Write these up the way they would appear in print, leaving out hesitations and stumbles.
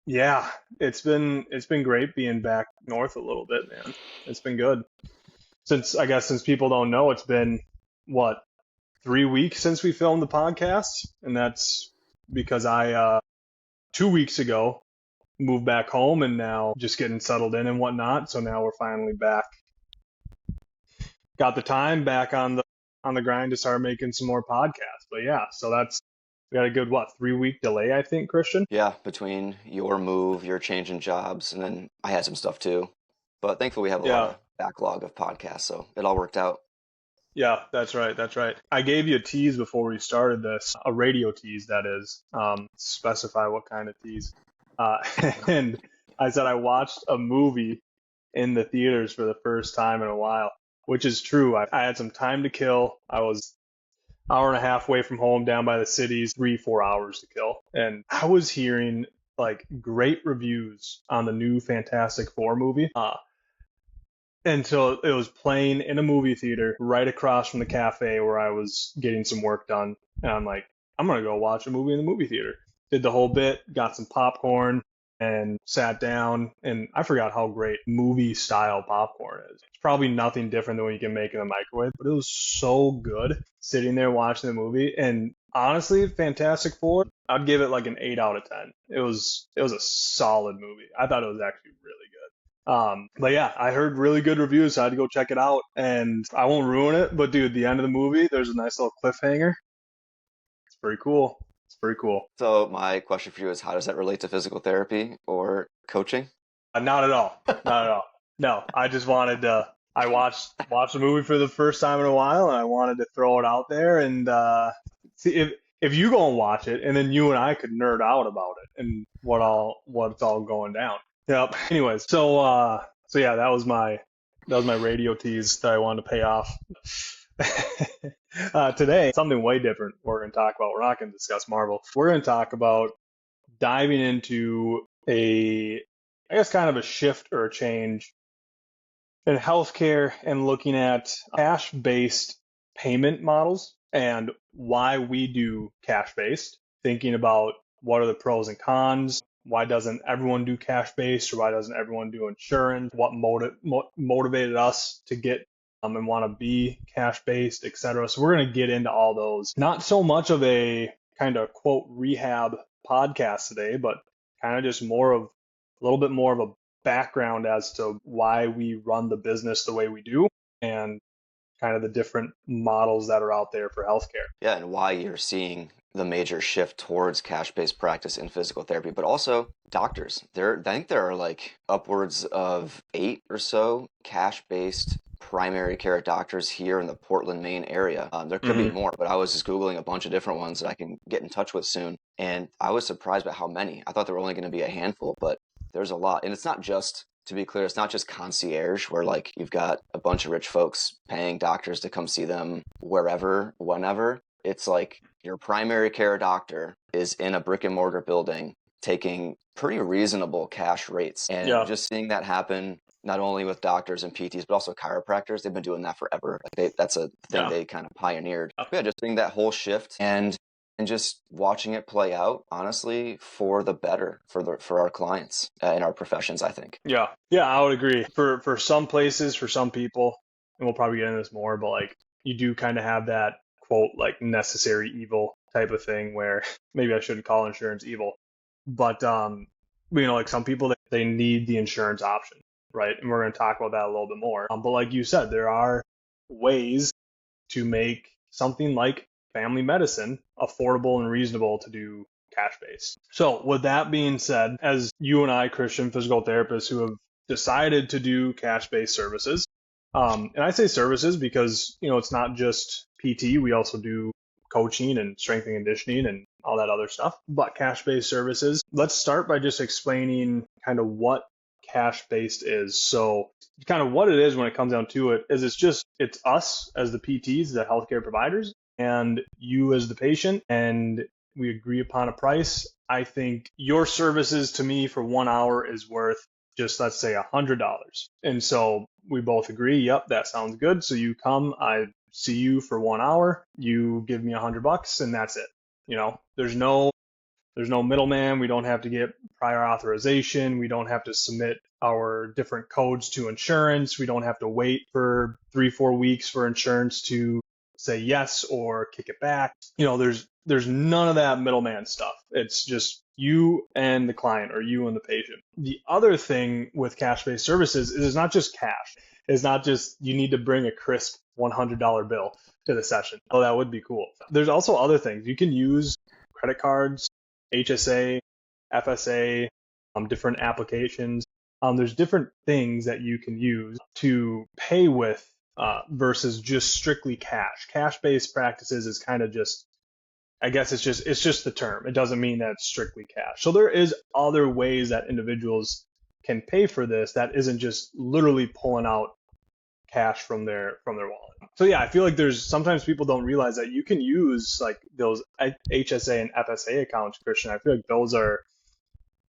Yeah, it's been great being back north a little bit, man. It's been good. Since people don't know, it's been what, 3 weeks since we filmed the podcast, and that's because I 2 weeks ago moved back home and now just getting settled in and whatnot. So now we're finally back. Got the time back on the grind to start making some more podcasts. But yeah, so that's we got a good 3 week delay, I think, Christian. Yeah, between your move, your change in jobs, and then I had some stuff too. But thankfully, we have a lot Yeah, of backlog of podcasts, so it all worked out. yeah, that's right, that's right. I gave you a tease before we started this, a radio tease, that is. Specify what kind of tease. Uh, and I said I watched a movie in the theaters for the first time in a while, which is true. I had some time to kill. I was hour and a half away from home down by the cities, 3, 4 hours to kill. And I was hearing like great reviews on the new Fantastic Four movie. And so it was playing in a movie theater right across from the cafe where I was getting some work done. And I'm like, I'm going to go watch a movie in the movie theater. Did the whole bit, got some popcorn, and sat down. And I forgot how great movie style popcorn is. It's probably nothing different than what you can make in a microwave, but it was so good sitting there watching the movie. And honestly, Fantastic Four, I'd give it like an 8 out of 10. It was a solid movie. I thought it was actually really good. But yeah, I heard really good reviews, so I had to go check it out. And I won't ruin it, but dude, the end of the movie, there's a nice little cliffhanger. It's pretty cool. It's pretty cool. So my question for you is, how does that relate to physical therapy or coaching? Not at all. Not at all. No, I just wanted to. I watched the movie for the first time in a while, and I wanted to throw it out there and see if you go and watch it, and then you and I could nerd out about it and what's all going down. Yep. Anyways, so yeah, that was my radio tease that I wanted to pay off. Today, something way different we're going to talk about. We're not going to discuss Marvel. We're going to talk about diving into I guess, kind of a shift or a change in healthcare and looking at cash-based payment models and why we do cash-based, thinking about what are the pros and cons, why doesn't everyone do cash-based, or why doesn't everyone do insurance, what motivated us to get and want to be cash-based, etc. So we're going to get into all those. Not so much of a kind of quote rehab podcast today, but kind of just a little bit more of a background as to why we run the business the way we do and kind of the different models that are out there for healthcare. Yeah, and why you're seeing the major shift towards cash-based practice in physical therapy, but also doctors. I think there are like upwards of 8 or so cash-based primary care doctors here in the Portland, Maine area. There could be Mm-hmm. more, but I was just Googling a bunch of different ones that I can get in touch with soon. And I was surprised by how many. I thought there were only going to be a handful, but there's a lot. And it's not just, to be clear, it's not just concierge where like you've got a bunch of rich folks paying doctors to come see them wherever, whenever. It's like your primary care doctor is in a brick and mortar building taking pretty reasonable cash rates. And Yeah, just seeing that happen not only with doctors and PTs, but also chiropractors. They've been doing that forever. That's a thing yeah, they kind of pioneered. But yeah, just seeing that whole shift and just watching it play out, honestly, for the better for our clients in our professions, I think. yeah, yeah. I would agree. For some places, for some people, and we'll probably get into this more, but like you do kind of have that quote like necessary evil type of thing where maybe I shouldn't call insurance evil, but like some people they need the insurance option, right? And we're going to talk about that a little bit more. But like you said, there are ways to make something like family medicine affordable and reasonable to do cash based. So, with that being said, as you and I, Christian physical therapists who have decided to do cash based services, and I say services because, it's not just PT, we also do coaching and strength and conditioning and all that other stuff, but cash based services. Let's start by just explaining kind of what cash based is. So, kind of what it is when it comes down to it is it's us as the PTs, the healthcare providers, and you as the patient, and we agree upon a price. I think your services to me for 1 hour is worth just, let's say, $100. And so we both agree, yep, that sounds good. So you come, I see you for 1 hour, you give me $100 and that's it. There's no middleman. We don't have to get prior authorization. We don't have to submit our different codes to insurance. We don't have to wait for 3-4 weeks for insurance to say yes or kick it back. There's none of that middleman stuff. It's just you and the client, or you and the patient. The other thing with cash-based services is it's not just cash. It's not just you need to bring a crisp $100 bill to the session. Oh, that would be cool. There's also other things. You can use credit cards, HSA, FSA, different applications. There's different things that you can use to pay with versus just strictly cash. Cash-based practices is kind of just, I guess it's just the term. It doesn't mean that it's strictly cash. So there is other ways that individuals can pay for this that isn't just literally pulling out cash from their wallet. So yeah, I feel like there's sometimes people don't realize that you can use like those HSA and FSA accounts, Christian. I feel like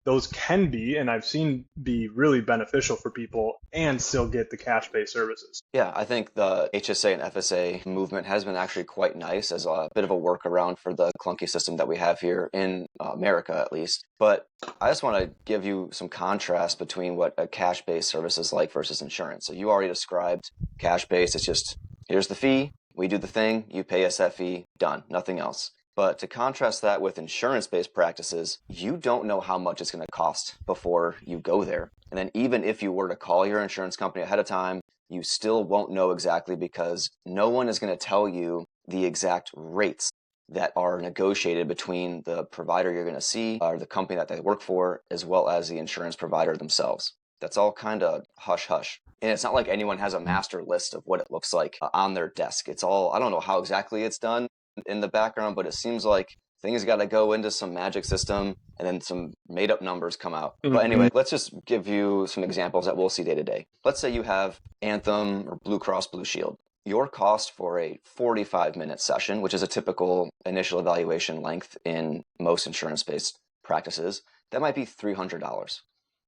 those can be, and I've seen be really beneficial for people and still get the cash-based services. Yeah, I think the HSA and FSA movement has been actually quite nice as a bit of a workaround for the clunky system that we have here in America, at least. But I just want to give you some contrast between what a cash-based service is like versus insurance. So you already described cash-based. It's just, here's the fee, we do the thing, you pay us that fee, done, nothing else. But to contrast that with insurance-based practices, you don't know how much it's going to cost before you go there. And then even if you were to call your insurance company ahead of time, you still won't know exactly because no one is going to tell you the exact rates that are negotiated between the provider you're going to see or the company that they work for, as well as the insurance provider themselves. That's all kind of hush-hush. And it's not like anyone has a master list of what it looks like on their desk. It's all, I don't know how exactly it's done in the background, but it seems like things got to go into some magic system and then some made up numbers come out. But anyway, let's just give you some examples that we'll see day to day. Let's say you have Anthem or Blue Cross Blue Shield. Your cost for a 45-minute session, which is a typical initial evaluation length in most insurance-based practices, that might be $300.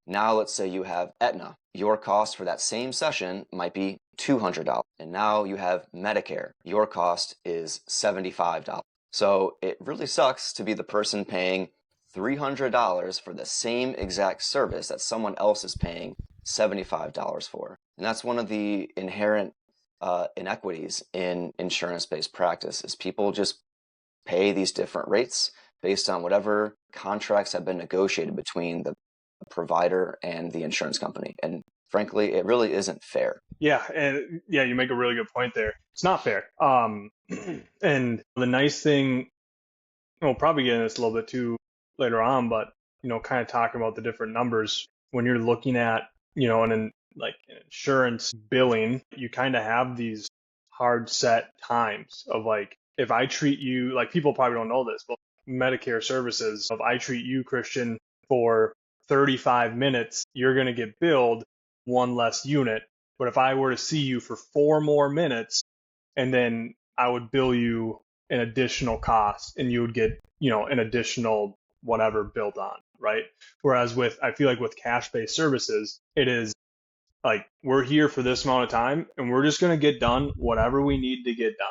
Now let's say you have Aetna. Your cost for that same session might be $200. And now you have Medicare. Your cost is $75. So it really sucks to be the person paying $300 for the same exact service that someone else is paying $75 for. And that's one of the inherent inequities in insurance-based practice is people just pay these different rates based on whatever contracts have been negotiated between the provider and the insurance company. And frankly, it really isn't fair. Yeah, and yeah, you make a really good point there. It's not fair. And the nice thing, we'll probably get into this a little bit too later on, but kind of talking about the different numbers when you're looking at, an insurance billing, you kind of have these hard set times of like, if I treat you, like people probably don't know this, but Medicare services, if I treat you, Christian, for 35 minutes, you're going to get billed one less unit. But if I were to see you for 4 more minutes, and then I would bill you an additional cost and you would get, an additional whatever billed on, right? Whereas I feel like with cash-based services, it is like, we're here for this amount of time and we're just going to get done whatever we need to get done.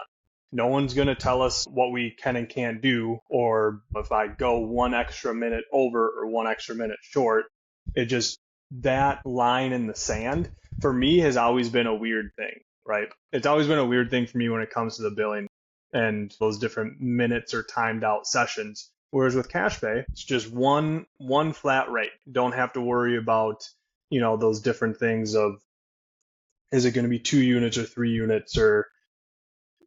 No one's going to tell us what we can and can't do, or if I go 1 extra minute over or 1 extra minute short. It just, that line in the sand for me has always been a weird thing, right? It's always been a weird thing for me when it comes to the billing and those different minutes or timed out sessions. Whereas with cash pay, it's just one flat rate. Don't have to worry about, those different things of, is it going to be 2 units or 3 units, or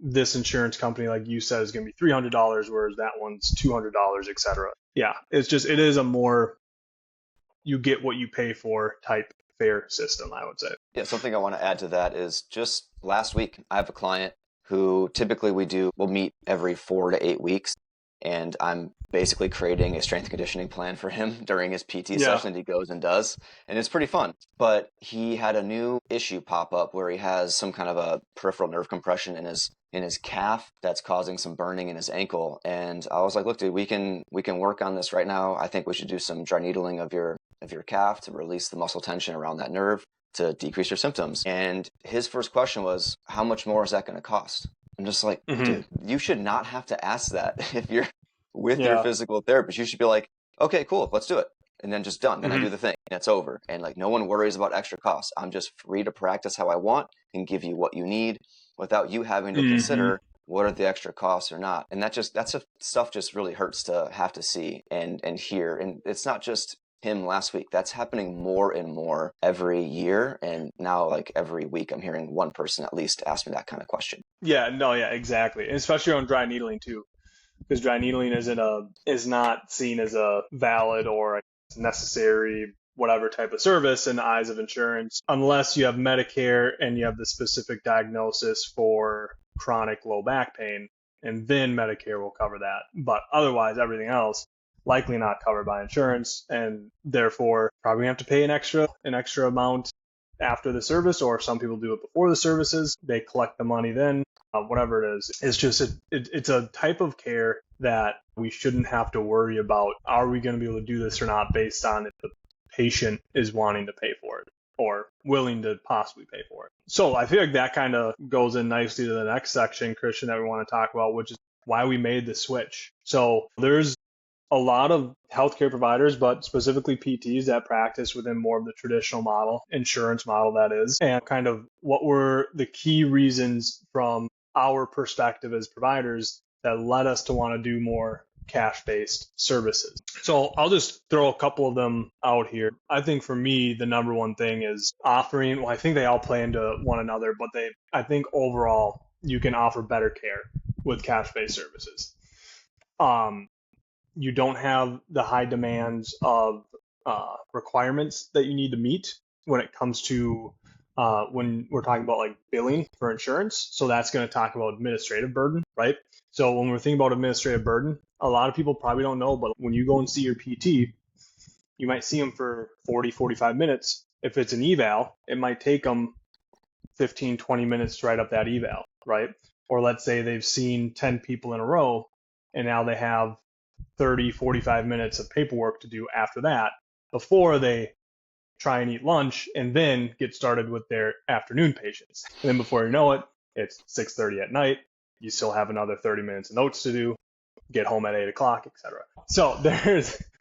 this insurance company, like you said, is going to be $300, whereas that one's $200, etc. Yeah, it is a more you get what you pay for type fair system, I would say. Yeah, something I want to add to that is just last week, I have a client who typically we'll meet every 4 to 8 weeks. And I'm basically creating a strength conditioning plan for him during his PT session that he goes and does. And it's pretty fun. But he had a new issue pop up where he has some kind of a peripheral nerve compression in his calf that's causing some burning in his ankle. And I was like, look, dude, we can work on this right now. I think we should do some dry needling of your calf to release the muscle tension around that nerve to decrease your symptoms. And his first question was, how much more is that going to cost? I'm just like, dude, you should not have to ask that if you're with your physical therapist. You should be like, okay, cool, let's do it. and then just done. Then I Hmm. do the thing and it's over. And like no one worries about extra costs. I'm just free to practice how I want and give you what you need without you having to Hmm. consider what are the extra costs or not. And that's a stuff just really hurts to have to see and hear. And it's not just him last week. That's happening more and more every year. And now like every week I'm hearing one person at least ask me that kind of question. Yeah, no, yeah, exactly. And especially on dry needling too, because dry needling is not seen as a valid or a necessary whatever type of service in the eyes of insurance unless you have Medicare and you have the specific diagnosis for chronic low back pain, and then Medicare will cover that. But otherwise, everything else likely not covered by insurance, and therefore probably have to pay an extra amount after the service, or some people do it before the services. They collect the money then, whatever it is. It's just it's a type of care that we shouldn't have to worry about. Are we going to be able to do this or not based on if the patient is wanting to pay for it or willing to possibly pay for it? So I feel like that kind of goes in nicely to the next section, Christian, that we want to talk about, which is why we made the switch. So there's a lot of healthcare providers, but specifically PTs that practice within more of the traditional model, insurance model that is, and kind of what were the key reasons from our perspective as providers that led us to want to do more cash-based services. So I'll just throw a couple of them out here. I think for me, the number one thing is offering, well, I think they all play into one another, but I think overall, you can offer better care with cash-based services. Um, you don't have the high demands of requirements that you need to meet when it comes to when we're talking about like billing for insurance. So that's going to talk about administrative burden, right? So when we're thinking about administrative burden, a lot of people probably don't know, but when you go and see your PT, you might see them for 40, 45 minutes. If it's an eval, it might take them 15, 20 minutes to write up that eval, right? Or let's say they've seen 10 people in a row and now they have 30, 45 minutes of paperwork to do after that before they try and eat lunch and then get started with their afternoon patients. And then before you know it, it's 6:30 at night. You still have another 30 minutes of notes to do, get home at 8 o'clock, etc. So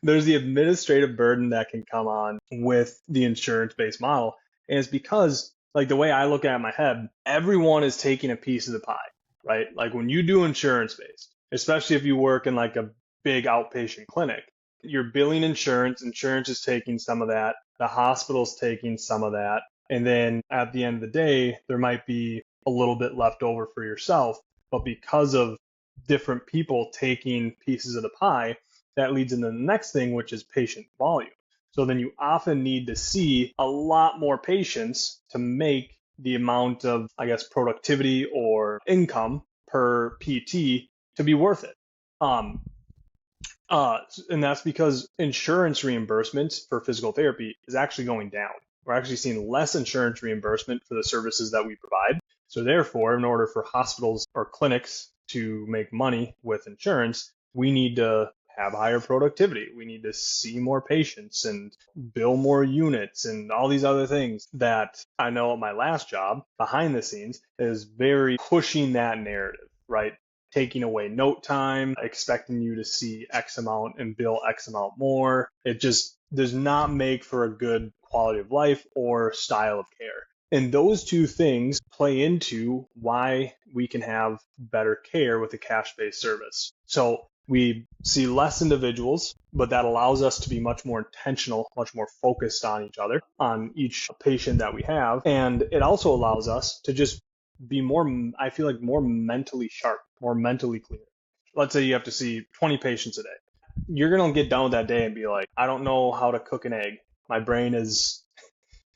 there's the administrative burden that can come on with the insurance-based model. And it's because, like, the way I look at it in my head, everyone is taking a piece of the pie, right? Like when you do insurance-based, especially if you work in like a big outpatient clinic, you're billing insurance, insurance is taking some of that, the hospital's taking some of that, and then at the end of the day, there might be a little bit left over for yourself. But because of different people taking pieces of the pie, that leads into the next thing, which is patient volume. So then you often need to see a lot more patients to make the amount of, I guess, productivity or income per PT to be worth it. Um, and that's because insurance reimbursements for physical therapy is actually going down. We're actually seeing less insurance reimbursement for the services that we provide. So therefore, in order for hospitals or clinics to make money with insurance, we need to have higher productivity. We need to see more patients and bill more units and all these other things that I know at my last job behind the scenes is very pushing that narrative, right? Taking away note time, expecting you to see X amount and bill X amount more. It just does not make for a good quality of life or style of care. And those two things play into why we can have better care with a cash-based service. So we see less individuals, but that allows us to be much more intentional, much more focused on each other, on each patient that we have. And it also allows us to just be more, I feel like, more mentally sharp, more mentally clear. Let's say you have to see 20 patients a day. You're going to get done with that day and be like, I don't know how to cook an egg. My brain is,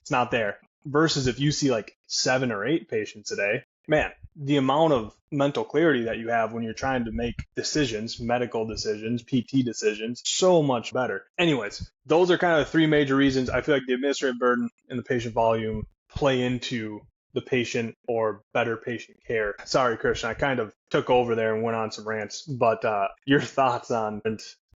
it's not there. Versus if you see like 7 or 8 patients a day, man, the amount of mental clarity that you have when you're trying to make decisions, medical decisions, PT decisions, so much better. Anyways, those are kind of the three major reasons I feel like the administrative burden and the patient volume play into the patient or better patient care. Sorry, Christian, I kind of took over there and went on some rants, but your thoughts on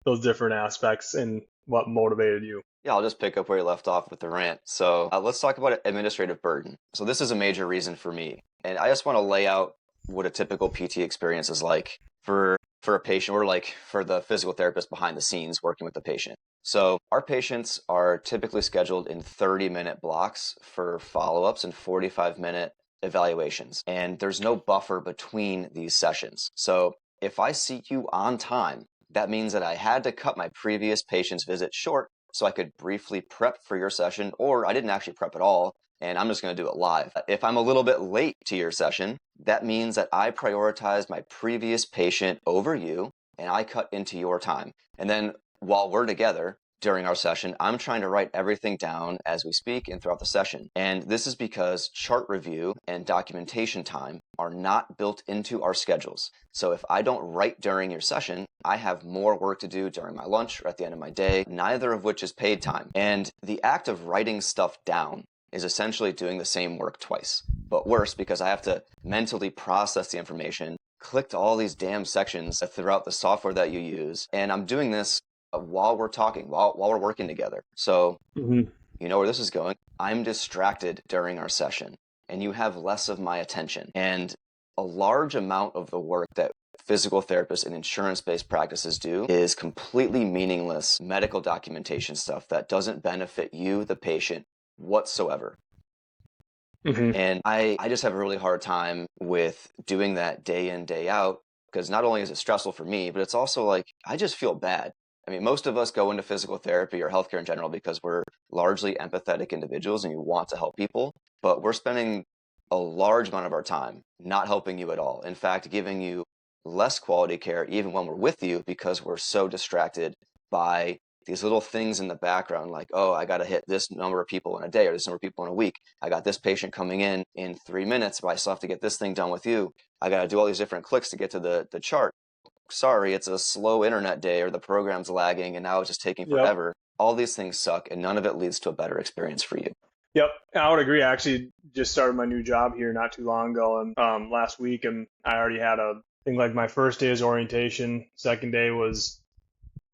those different aspects and what motivated you? Yeah, I'll just pick up where you left off with the rant. So let's talk about administrative burden. So this is a major reason for me. And I just want to lay out what a typical PT experience is like for for a patient, or like for the physical therapist behind the scenes working with the patient. So our patients are typically scheduled in 30-minute blocks for follow-ups and 45-minute evaluations. And there's no buffer between these sessions. So if I see you on time, that means that I had to cut my previous patient's visit short so I could briefly prep for your session, or I didn't actually prep at all, and I'm just going to do it live. If I'm a little bit late to your session, that means that I prioritized my previous patient over you, and I cut into your time. And then while we're together during our session, I'm trying to write everything down as we speak and throughout the session. And this is because chart review and documentation time are not built into our schedules. So if I don't write during your session, I have more work to do during my lunch or at the end of my day, neither of which is paid time. And the act of writing stuff down is essentially doing the same work twice, but worse because I have to mentally process the information, click to all these damn sections throughout the software that you use. And I'm doing this while we're talking, while we're working together. So you know where this is going. I'm distracted during our session and you have less of my attention. And a large amount of the work that physical therapists and insurance-based practices do is completely meaningless medical documentation stuff that doesn't benefit you, the patient, whatsoever. And I just have a really hard time with doing that day in, day out, because not only is it stressful for me, but it's also like, I just feel bad. I mean, most of us go into physical therapy or healthcare in general because we're largely empathetic individuals and you want to help people, but we're spending a large amount of our time not helping you at all. In fact, giving you less quality care even when we're with you because we're so distracted by these little things in the background, like, oh, I got to hit this number of people in a day or this number of people in a week. I got this patient coming in 3 minutes, but I still have to get this thing done with you. I got to do all these different clicks to get to the chart. Sorry, it's a slow internet day or the program's lagging and now it's just taking forever. All these things suck and none of it leads to a better experience for you. Yep, I would agree. I actually just started my new job here not too long ago, and last week, and I already had I think like my first day is orientation, second day was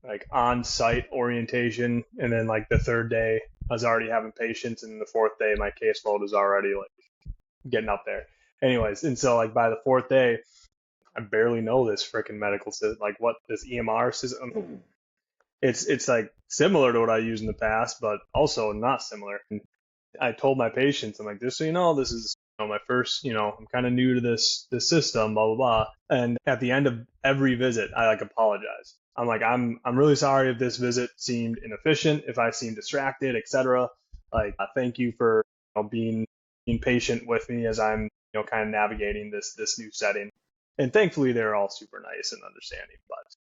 like on-site orientation, and then like the third day I was already having patients, and the fourth day my caseload was already like getting up there. Anyways, and so like by the fourth day, I barely know this freaking medical system, like what this EMR system. It's like similar to what I used in the past, but also not similar. And I told my patients, I'm like, just so you know, this is my first, I'm kind of new to this system, blah blah blah. And at the end of every visit, I like apologize. I'm like, I'm really sorry if this visit seemed inefficient, if I seemed distracted, etc. Like, thank you for being patient with me as I'm kind of navigating this new setting. And thankfully, they're all super nice and understanding.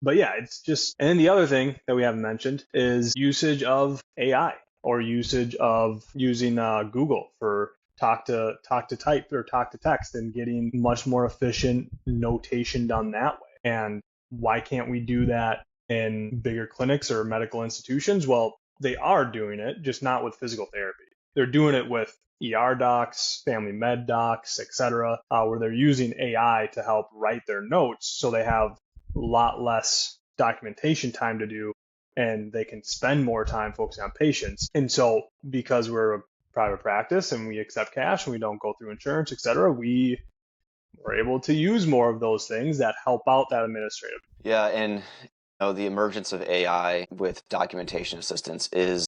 But yeah, it's just. And then the other thing that we haven't mentioned is usage of AI or usage of using Google for talk to type or talk to text and getting much more efficient notation done that way. And why can't we do that in bigger clinics or medical institutions? Well, they are doing it, just not with physical therapy. They're doing it with ER docs, family med docs, etc., where they're using AI to help write their notes so they have a lot less documentation time to do and they can spend more time focusing on patients. And so because we're a private practice and we accept cash and we don't go through insurance, etc., we were able to use more of those things that help out that administrative. Yeah, and the emergence of AI with documentation assistance is,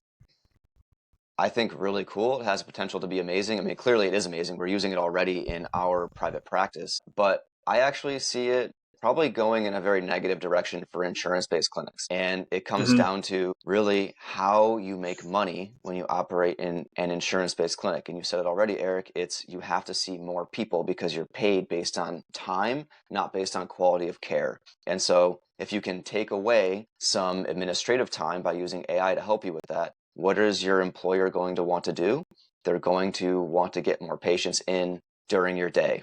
I think, really cool. It has potential to be amazing. I mean, clearly it is amazing. We're using it already in our private practice, but I actually see it probably going in a very negative direction for insurance-based clinics. And it comes down to really how you make money when you operate in an insurance-based clinic. And you said it already, Eric, it's you have to see more people because you're paid based on time, not based on quality of care. And so if you can take away some administrative time by using AI to help you with that, what is your employer going to want to do? They're going to want to get more patients in during your day.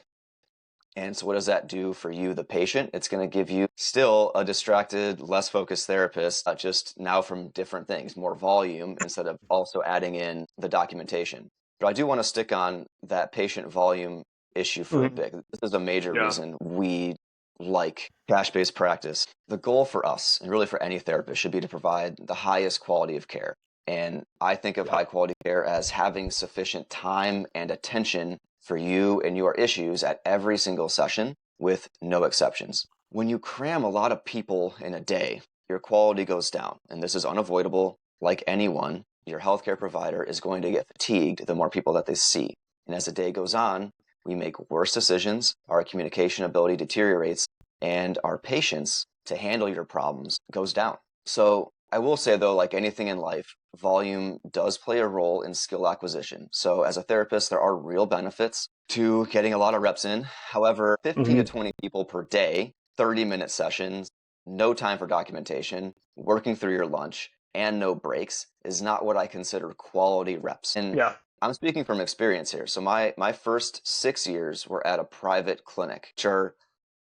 And so what does that do for you, the patient? It's going to give you still a distracted, less focused therapist, just now from different things, more volume, instead of also adding in the documentation. But I do want to stick on that patient volume issue for a bit. This is a major reason we like cash-based practice. The goal for us, and really for any therapist, should be to provide the highest quality of care. And I think of high quality care as having sufficient time and attention for you and your issues at every single session with no exceptions. When you cram a lot of people in a day, your quality goes down. And this is unavoidable. Like anyone, your healthcare provider is going to get fatigued the more people that they see. And as the day goes on, we make worse decisions, our communication ability deteriorates, and our patience to handle your problems goes down. So I will say, though, like anything in life, volume does play a role in skill acquisition. So as a therapist, there are real benefits to getting a lot of reps in. However, 15 to Hmm. 20 people per day, 30-minute sessions, no time for documentation, working through your lunch, and no breaks is not what I consider quality reps. And Yeah. I'm speaking from experience here. So my first 6 years were at a private clinic, which are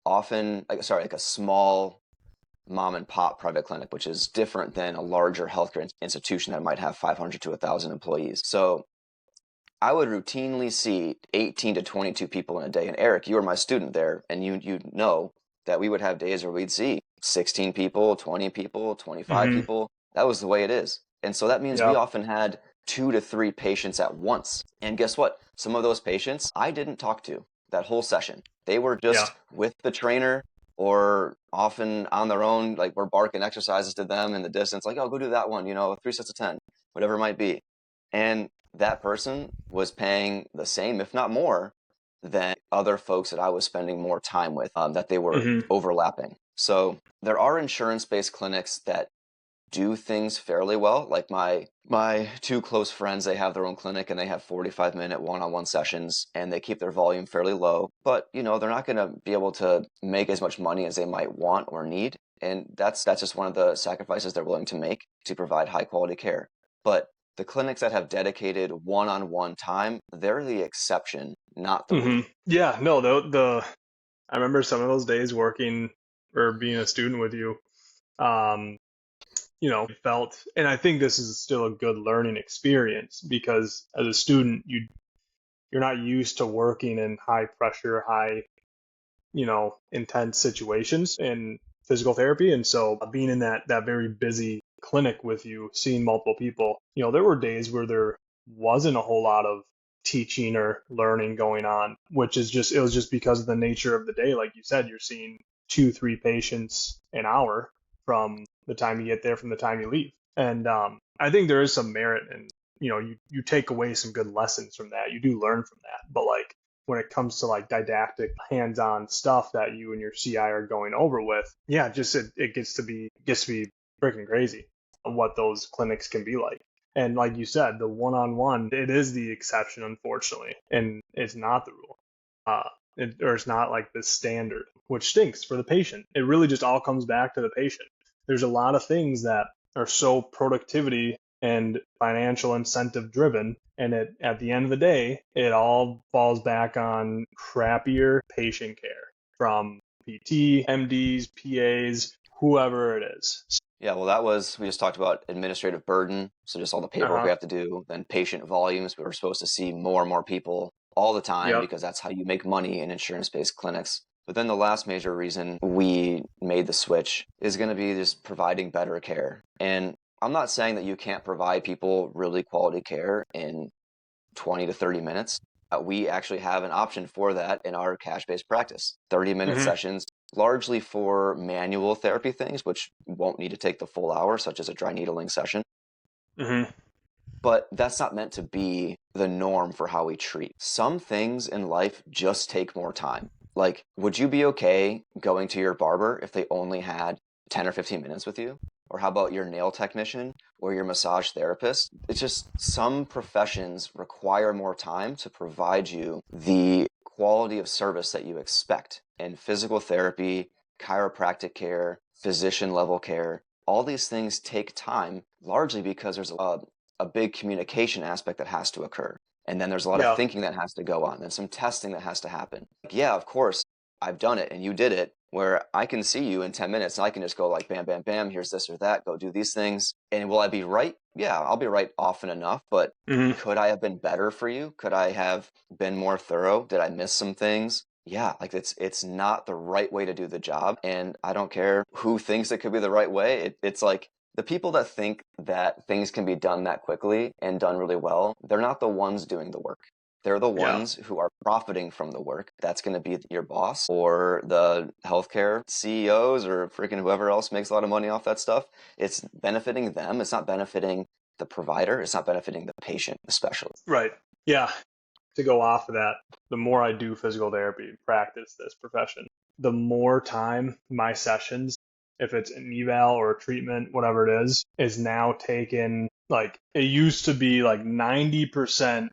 often like a small mom and pop private clinic, which is different than a larger healthcare institution that might have 500 to 1,000 employees. So I would routinely see 18 to 22 people in a day. And Eric, you were my student there, and you know that we would have days where we'd see 16 people, 20 people, 25 Hmm. people. That was the way it is. And so that means we Yep. often had 2 to 3 patients at once. And guess what? Some of those patients I didn't talk to that whole session. They were Yeah. just with the trainer or often on their own, like we're barking exercises to them in the distance, like, oh, go do that one, 3 sets of 10, whatever it might be. And that person was paying the same, if not more, than other folks that I was spending more time with, that they were Hmm. overlapping. So there are insurance-based clinics that do things fairly well. Like my two close friends, they have their own clinic and they have 45-minute one-on-one sessions and they keep their volume fairly low. But they're not going to be able to make as much money as they might want or need. And that's just one of the sacrifices they're willing to make to provide high quality care. But the clinics that have dedicated one-on-one time, they're the exception, not the rule. Yeah. No, I remember some of those days working or being a student with you. Um, felt, and I think this is still a good learning experience because as a student, you're not used to working in high pressure, high, intense situations in physical therapy. And so being in that very busy clinic with you, seeing multiple people, there were days where there wasn't a whole lot of teaching or learning going on, which is just, it was just because of the nature of the day. Like you said, you're seeing 2, 3 patients an hour from the time you get there, from the time you leave. And I think there is some merit in, you take away some good lessons from that. You do learn from that. But like, when it comes to like didactic hands-on stuff that you and your CI are going over with, yeah, just it gets to be freaking crazy what those clinics can be like. And like you said, the one-on-one, it is the exception, unfortunately, and it's not the rule. Uh, or it's not like the standard, which stinks for the patient. It really just all comes back to the patient. There's a lot of things that are so productivity and financial incentive driven. And at the end of the day, it all falls back on crappier patient care from PT, MDs, PAs, whoever it is. Yeah, well, we just talked about administrative burden. So just all the paperwork we Uh-huh. have to do, then patient volumes. We were supposed to see more and more people all the time Yep. because that's how you make money in insurance-based clinics. But then the last major reason we made the switch is going to be just providing better care. And I'm not saying that you can't provide people really quality care in 20 to 30 minutes. We actually have an option for that in our cash-based practice. 30-minute Hmm. sessions, largely for manual therapy things, which won't need to take the full hour, such as a dry needling session. Hmm. But that's not meant to be the norm for how we treat. Some things in life just take more time. Like, would you be okay going to your barber if they only had 10 or 15 minutes with you? Or how about your nail technician or your massage therapist? It's just some professions require more time to provide you the quality of service that you expect. And physical therapy, chiropractic care, physician level care, all these things take time largely because there's a big communication aspect that has to occur. And then there's a lot of Yeah. thinking that has to go on, and some testing that has to happen. Like, yeah, of course, I've done it and you did it, where I can see you in 10 minutes and I can just go like, bam, bam, bam, here's this or that, go do these things. And will I be right? Yeah, I'll be right often enough, but Hmm. could I have been better for you? Could I have been more thorough? Did I miss some things? Yeah, like it's not the right way to do the job. And I don't care who thinks it could be the right way. It's like the people that think that things can be done that quickly and done really well, they're not the ones doing the work. They're the Yeah. ones who are profiting from the work. That's going to be your boss or the healthcare CEOs or freaking whoever else makes a lot of money off that stuff. It's benefiting them. It's not benefiting the provider. It's not benefiting the patient, especially. Right. Yeah. To go off of that, the more I do physical therapy, practice this profession, the more time my sessions, if it's an eval or a treatment, whatever it is now taken. Like it used to be like 90%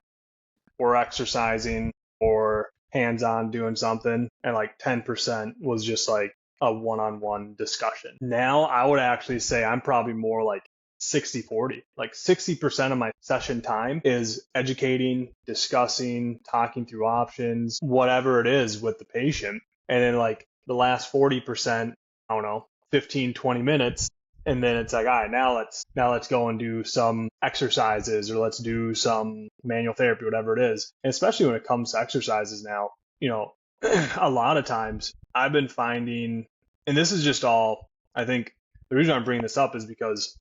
were exercising or hands on doing something, and like 10% was just like a one on one discussion. Now I would actually say I'm probably more like 60-40. Like 60% of my session time is educating, discussing, talking through options, whatever it is with the patient. And then like the last 40%, I don't know, 15, 20 minutes, and then it's like, all right, now let's go and do some exercises, or let's do some manual therapy, whatever it is. And especially when it comes to exercises now, a lot of times I've been finding, and this is just all, I think the reason I'm bringing this up is because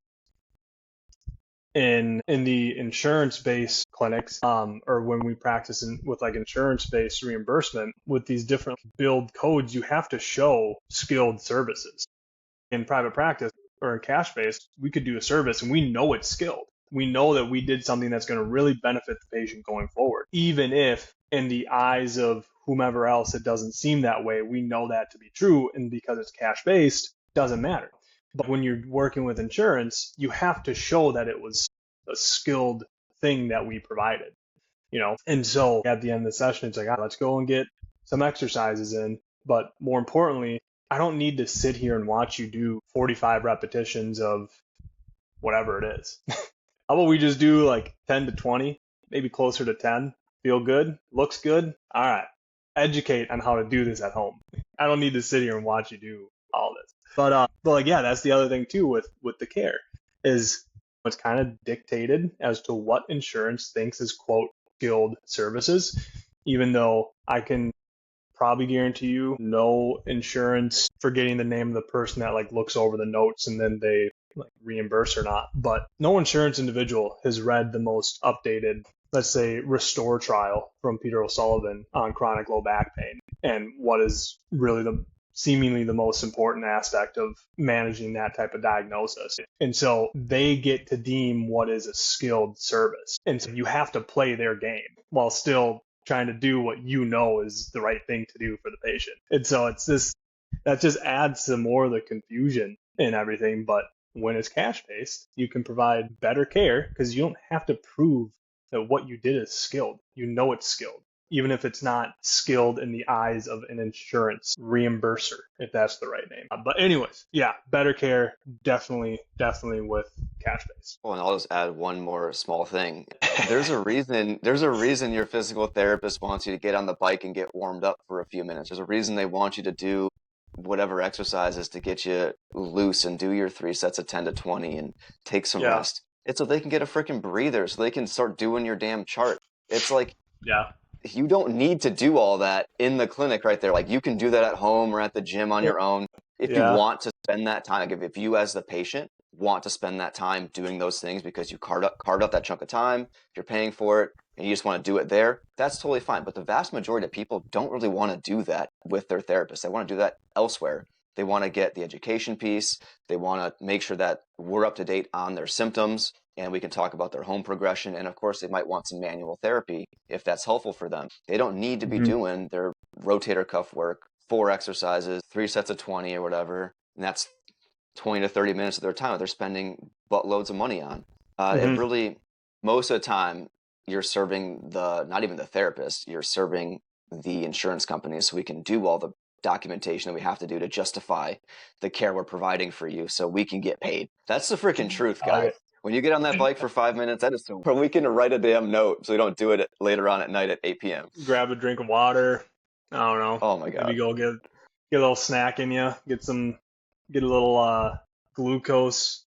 in the insurance-based clinics, or when we practice with like insurance-based reimbursement with these different build codes, you have to show skilled services. In private practice or in cash based, we could do a service and we know it's skilled. We know that we did something that's going to really benefit the patient going forward. Even if in the eyes of whomever else it doesn't seem that way, we know that to be true. And because it's cash based, doesn't matter. But when you're working with insurance, you have to show that it was a skilled thing that we provided, And so at the end of the session, it's like, let's go and get some exercises in. But more importantly, I don't need to sit here and watch you do 45 repetitions of whatever it is. How about we just do like 10 to 20, maybe closer to 10? Feel good? Looks good? All right. Educate on how to do this at home. I don't need to sit here and watch you do all this. But like, yeah, that's the other thing too with the care is it's kind of dictated as to what insurance thinks is quote skilled services, even though I can probably guarantee you no insurance, forgetting the name of the person that like looks over the notes and then they like reimburse or not, but no insurance individual has read the most updated, let's say, restore trial from Peter O'Sullivan on chronic low back pain and what is really the seemingly the most important aspect of managing that type of diagnosis. And so they get to deem what is a skilled service. And so you have to play their game while still trying to do what is the right thing to do for the patient. And so it's this, that just adds to more of the confusion and everything. But when it's cash based, you can provide better care because you don't have to prove that what you did is skilled. It's skilled, even if it's not skilled in the eyes of an insurance reimburser, if that's the right name. But anyways, yeah, better care, definitely with cash based. Well, and I'll just add one more small thing. There's a reason your physical therapist wants you to get on the bike and get warmed up for a few minutes. There's a reason they want you to do whatever exercises to get you loose and do your 3 sets of 10 to 20 and take some Yeah. rest. It's so they can get a freaking breather, so they can start doing your damn chart. It's like, Yeah. you don't need to do all that in the clinic right there. Like you can do that at home or at the gym on your own. If you Yeah. want to spend that time, like if you as the patient want to spend that time doing those things because you carved up that chunk of time, you're paying for it, and you just want to do it there, that's totally fine. But the vast majority of people don't really want to do that with their therapist. They want to do that elsewhere. They want to get the education piece. They want to make sure that we're up to date on their symptoms and we can talk about their home progression. And of course, they might want some manual therapy if that's helpful for them. They don't need to be doing their rotator cuff work, 4 exercises, 3 sets of 20 or whatever. And that's 20 to 30 minutes of their time that they're spending buttloads of money on. It really, most of the time, you're serving not even the therapist, you're serving the insurance company so we can do all the documentation that we have to do to justify the care we're providing for you so we can get paid. That's the freaking truth, guys. When you get on that bike for 5 minutes, that is so we can write a damn note so we don't do it later on at night at 8 p.m. Grab a drink of water. I don't know. Oh my God. Maybe go get a little snack in you. Get a little glucose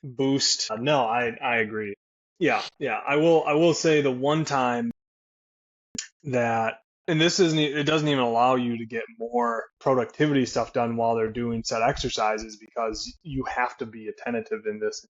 boost. No, I agree. Yeah. I will say the one time that, and it doesn't even allow you to get more productivity stuff done while they're doing set exercises because you have to be attentive in this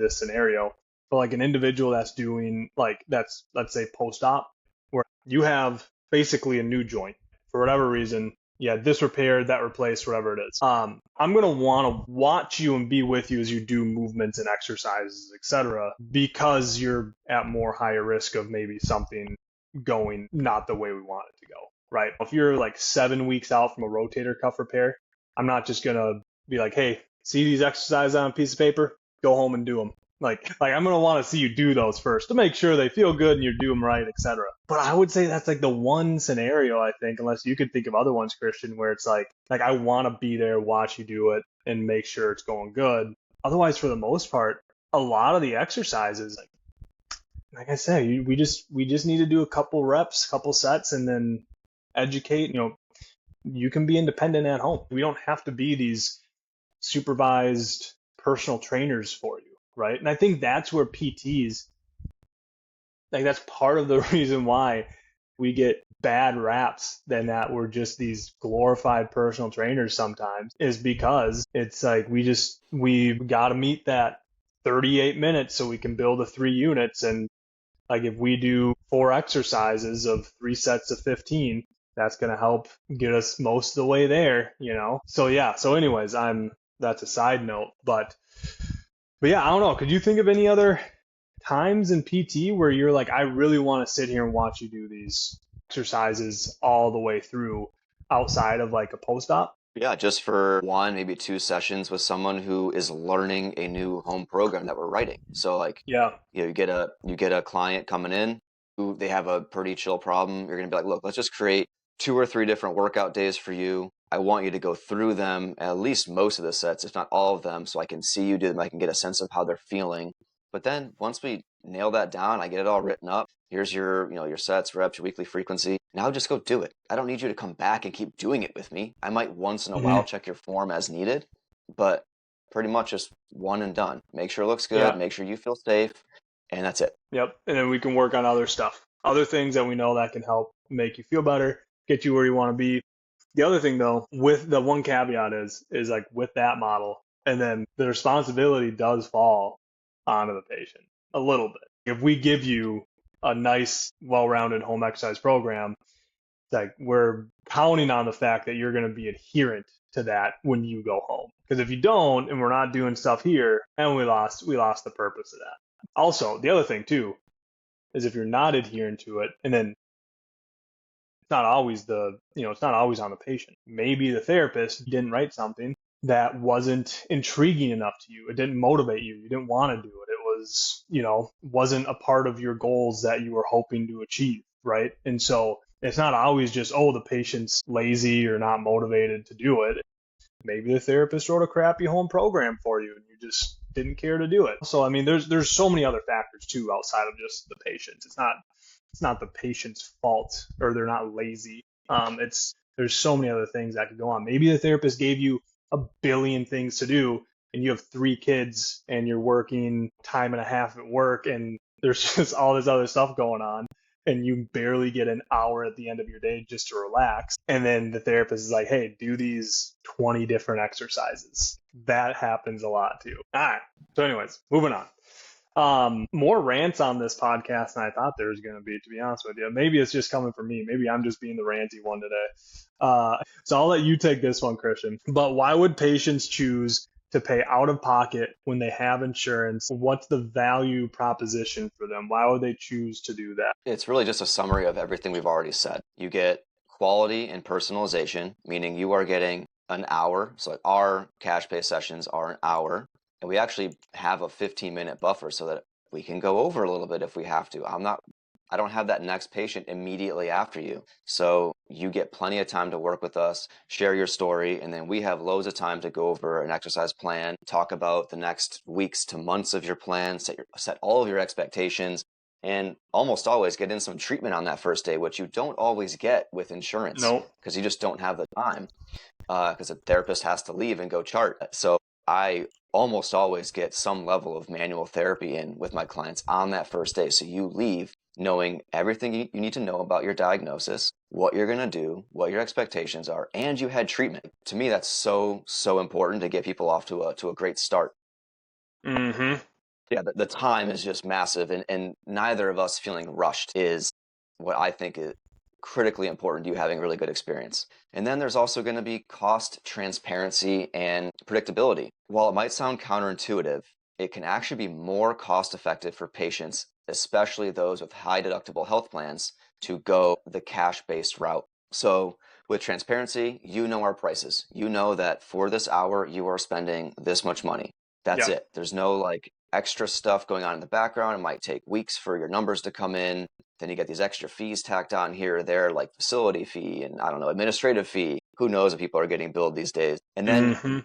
scenario. But like an individual that's doing let's say post-op, where you have basically a new joint for whatever reason. Yeah, this repaired, that replaced, whatever it is. I'm gonna want to watch you and be with you as you do movements and exercises, etc., because you're at more higher risk of maybe something going not the way we want it to go, right? If you're like 7 weeks out from a rotator cuff repair, I'm not just gonna be like, hey, see these exercises on a piece of paper? Go home and do them. Like I'm gonna want to see you do those first to make sure they feel good and you do them right, etc. But I would say that's like the one scenario, I think, unless you could think of other ones, Christian, where it's like I want to be there, watch you do it, and make sure it's going good. Otherwise, for the most part, a lot of the exercises, like I said, we just need to do a couple reps, couple sets, and then educate. You can be independent at home. We don't have to be these supervised personal trainers for you, right? And I think that's where PTs, like that's part of the reason why we get bad raps than that we're just these glorified personal trainers sometimes, is because it's like we got to meet that 38 minutes so we can build the 3 units. And like if we do 4 exercises of 3 sets of 15, that's going to help get us most of the way there, So yeah, so anyways, that's a side note, but yeah, I don't know. Could you think of any other times in PT where you're like, I really want to sit here and watch you do these exercises all the way through outside of like a post-op? Yeah, just for 1, maybe 2 sessions with someone who is learning a new home program that we're writing. So like, Yeah. you get a client coming in who they have a pretty chill problem. You're gonna be like, look, let's just create 2 or 3 different workout days for you. I want you to go through them, at least most of the sets, if not all of them, so I can see you do them. I can get a sense of how they're feeling. But then once we nail that down, I get it all written up. Here's your sets, reps, your weekly frequency. Now just go do it. I don't need you to come back and keep doing it with me. I might once in a while Hmm. check your form as needed, but pretty much just one and done. Make sure it looks good, Yeah. make sure you feel safe, and that's it. Yep. And then we can work on other stuff, other things that we know that can help make you feel better, get you where you want to be. The other thing though, with the one caveat is like with that model, and then the responsibility does fall onto the patient a little bit. If we give you a nice, well-rounded home exercise program, like we're counting on the fact that you're going to be adherent to that when you go home. Because if you don't, and we're not doing stuff here, and we lost the purpose of that. Also, the other thing too is if you're not adhering to it, and then it's not always on the patient. Maybe the therapist didn't write something that wasn't intriguing enough to you. It didn't motivate you. You didn't want to do it. It was, wasn't a part of your goals that you were hoping to achieve, right? And so it's not always just, oh, the patient's lazy or not motivated to do it. Maybe the therapist wrote a crappy home program for you and you just didn't care to do it. So I mean, there's so many other factors too outside of just the patients. It's not the patient's fault or they're not lazy. It's There's so many other things that could go on. Maybe the therapist gave you a billion things to do and you have 3 kids and you're working time and a half at work and there's just all this other stuff going on and you barely get an hour at the end of your day just to relax. And then the therapist is like, hey, do these 20 different exercises. That happens a lot too. All right. So anyways, moving on. More rants on this podcast than I thought there was going to be, to be honest with you. Maybe it's just coming from me. Maybe I'm just being the ranty one today. So I'll let you take this one, Christian. But why would patients choose to pay out of pocket when they have insurance? What's the value proposition for them? Why would they choose to do that? It's really just a summary of everything we've already said. You get quality and personalization, meaning you are getting an hour. So like our cash pay sessions are an hour. And we actually have a 15-minute buffer so that we can go over a little bit if we have to. I don't have that next patient immediately after you. So you get plenty of time to work with us, share your story, and then we have loads of time to go over an exercise plan, talk about the next weeks to months of your plan, set all of your expectations, and almost always get in some treatment on that first day, which you don't always get with insurance No. because you just don't have the time because a therapist has to leave and go chart. So I almost always get some level of manual therapy in with my clients on that first day. So you leave knowing everything you need to know about your diagnosis, what you're going to do, what your expectations are, and you had treatment. To me, that's so, so important to get people off to a great start. Mm-hmm. Yeah, the time is just massive, and neither of us feeling rushed is what I think is critically important to you having a really good experience. And then there's also going to be cost transparency and predictability. While it might sound counterintuitive, it can actually be more cost effective for patients, especially those with high deductible health plans, to go the cash-based route. So with transparency, you know our prices. You know that for this hour, you are spending this much money. That's Yeah. it. There's no like extra stuff going on in the background. It might take weeks for your numbers to come in. Then you get these extra fees tacked on here or there, like facility fee and I don't know, administrative fee. Who knows if people are getting billed these days? And then Hmm.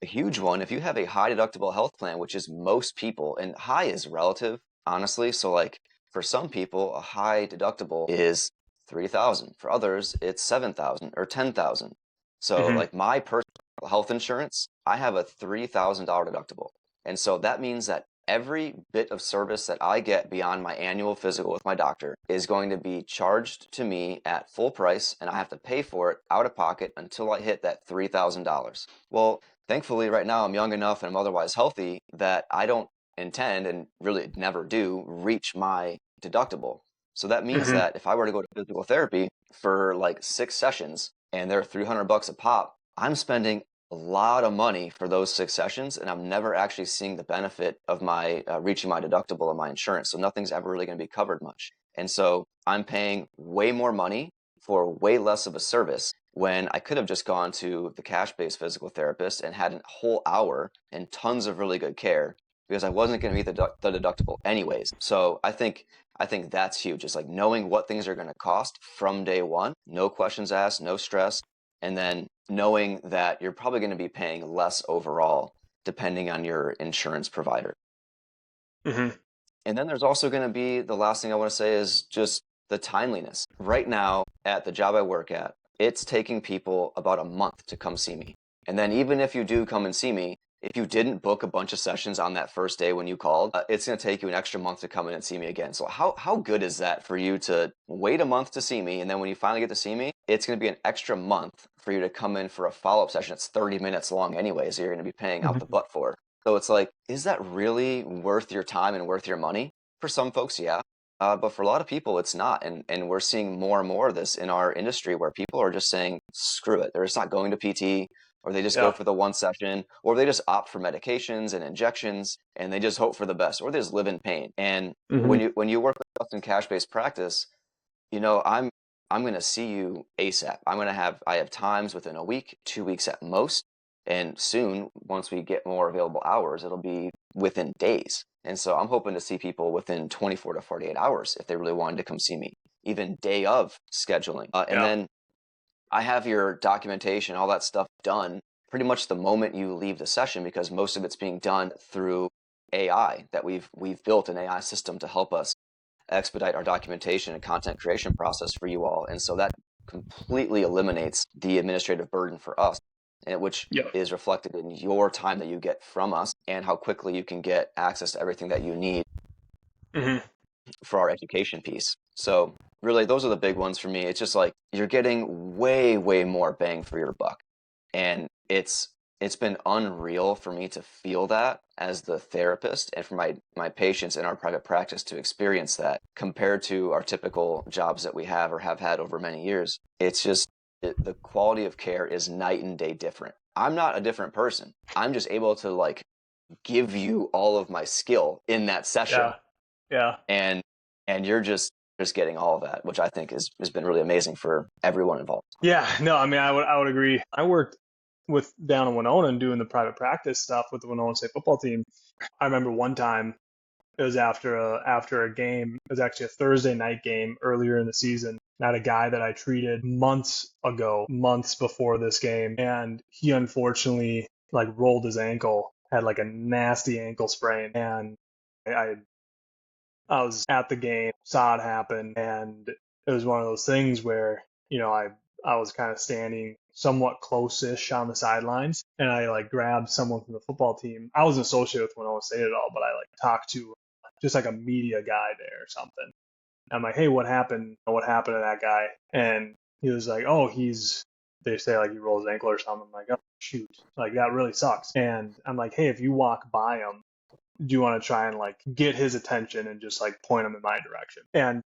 a huge one, if you have a high deductible health plan, which is most people, and high is relative, honestly. So like for some people, a high deductible is 3,000. For others, it's 7,000 or 10,000. So Hmm. like my personal health insurance, I have a $3,000 deductible. And so that means that every bit of service that I get beyond my annual physical with my doctor is going to be charged to me at full price, and I have to pay for it out of pocket until I hit that $3,000. Well, thankfully, right now I'm young enough and I'm otherwise healthy that I don't intend and really never do reach my deductible. So that means Hmm. that if I were to go to physical therapy for like 6 sessions and they're $300 a pop, I'm spending a lot of money for those 6 sessions, and I'm never actually seeing the benefit of my reaching my deductible and my insurance. So nothing's ever really going to be covered much. And so I'm paying way more money for way less of a service when I could have just gone to the cash-based physical therapist and had a whole hour and tons of really good care because I wasn't going to meet the deductible anyways. So I think that's huge. It's like knowing what things are going to cost from day one, no questions asked, no stress, and then knowing that you're probably going to be paying less overall depending on your insurance provider. Hmm. And then there's also going to be the last thing I want to say is just the timeliness. Right now, at the job I work at, it's taking people about a month to come see me. And then even if you do come and see me, if you didn't book a bunch of sessions on that first day when you called, it's going to take you an extra month to come in and see me again. So how good is that for you to wait a month to see me, and then when you finally get to see me, it's going to be an extra month for you to come in for a follow-up session. It's 30 minutes long anyway, so you're going to be paying out the Hmm. butt for. So it's like, is that really worth your time and worth your money? For some folks, yeah. But for a lot of people, it's not. And we're seeing more and more of this in our industry where people are just saying, screw it. They're just not going to PT, or they just go Yeah. for the one session, or they just opt for medications and injections and they just hope for the best, or they just live in pain. And Hmm. when you work with us in cash-based practice, I'm going to see you ASAP. I have times within a week, 2 weeks at most, and soon once we get more available hours, it'll be within days. And so I'm hoping to see people within 24 to 48 hours if they really wanted to come see me, even day of scheduling. And Yeah. then I have your documentation, all that stuff done pretty much the moment you leave the session because most of it's being done through AI that we've built an AI system to help us expedite our documentation and content creation process for you all. And so that completely eliminates the administrative burden for us, and which Yeah. is reflected in your time that you get from us and how quickly you can get access to everything that you need Hmm. for our education piece. So really, those are the big ones for me. It's just like you're getting way, way more bang for your buck. And it's been unreal for me to feel that as the therapist and for my patients in our private practice to experience that compared to our typical jobs that we have or have had over many years. It's just the quality of care is night and day different. I'm not a different person. I'm just able to like give you all of my skill in that session, Yeah. Yeah. and you're just getting all of that, which I think has been really amazing for everyone involved. Yeah. No, I mean, I would agree. I worked with down in Winona and doing the private practice stuff with the Winona State football team. I remember one time it was after a game. It was actually a Thursday night game earlier in the season. I had a guy that I treated months ago, months before this game, and he unfortunately like rolled his ankle, had like a nasty ankle sprain, and I I was at the game, saw it happen, and it was one of those things where, I was kind of standing somewhat close-ish on the sidelines, and I like grabbed someone from the football team. I wasn't associated with Winona State at all, but I like talked to just like a media guy there or something. I'm like, hey, what happened? What happened to that guy? And he was like, oh, they say like he rolled his ankle or something. I'm like, oh, shoot. Like that really sucks. And I'm like, hey, if you walk by him, do you want to try and like get his attention and just like point him in my direction? And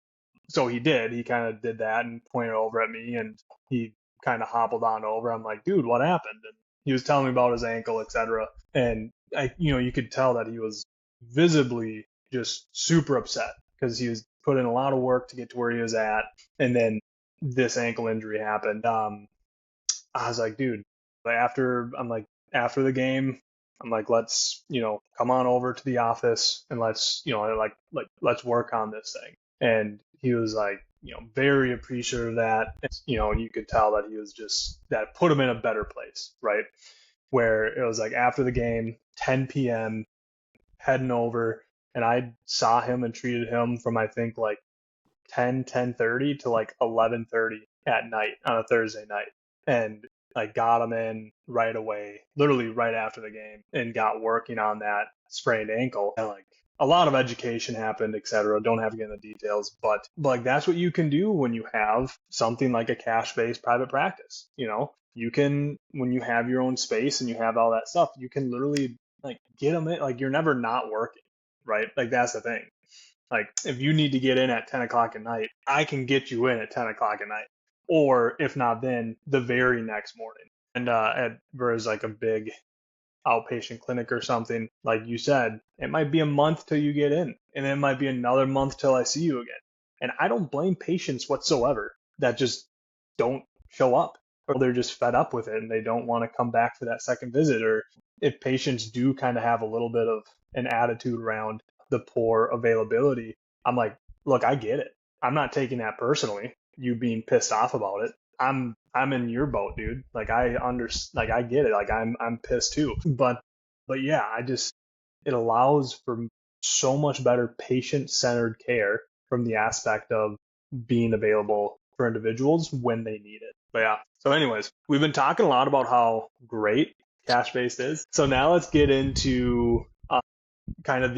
so he did. He kind of did that and pointed over at me, and he kind of hobbled on over. I'm like, dude, what happened? And he was telling me about his ankle, etc. And you could tell that he was visibly just super upset because he was put in a lot of work to get to where he was at, and then this ankle injury happened. I was like, dude, after the game, I'm like, let's, come on over to the office and let's, let's work on this thing. And he was like, very appreciative of that. And you could tell that he was just, that put him in a better place, right? Where it was like after the game, 10 p.m., heading over, and I saw him and treated him from, I think, like 10:30 to like 11:30 at night on a Thursday night. And I got him in right away, literally right after the game, and got working on that sprained ankle. And like a lot of education happened, etc. Don't have to get into details, but like that's what you can do when you have something like a cash-based private practice. You can, when you have your own space and you have all that stuff, you can literally like get them in. Like you're never not working, right? Like that's the thing. Like if you need to get in at 10 o'clock at night, I can get you in at 10 o'clock at night. Or if not then, the very next morning. And whereas like a big outpatient clinic or something, like you said, it might be a month till you get in. And it might be another month till I see you again. And I don't blame patients whatsoever that just don't show up. Or they're just fed up with it and they don't want to come back for that second visit. Or if patients do kind of have a little bit of an attitude around the poor availability, I'm like, look, I get it. I'm not taking that personally, you being pissed off about it. I'm in your boat, dude. Like I get it. Like I'm pissed too. But yeah, it allows for so much better patient-centered care from the aspect of being available for individuals when they need it. But yeah. So anyways, we've been talking a lot about how great cash-based is. So now let's get into kind of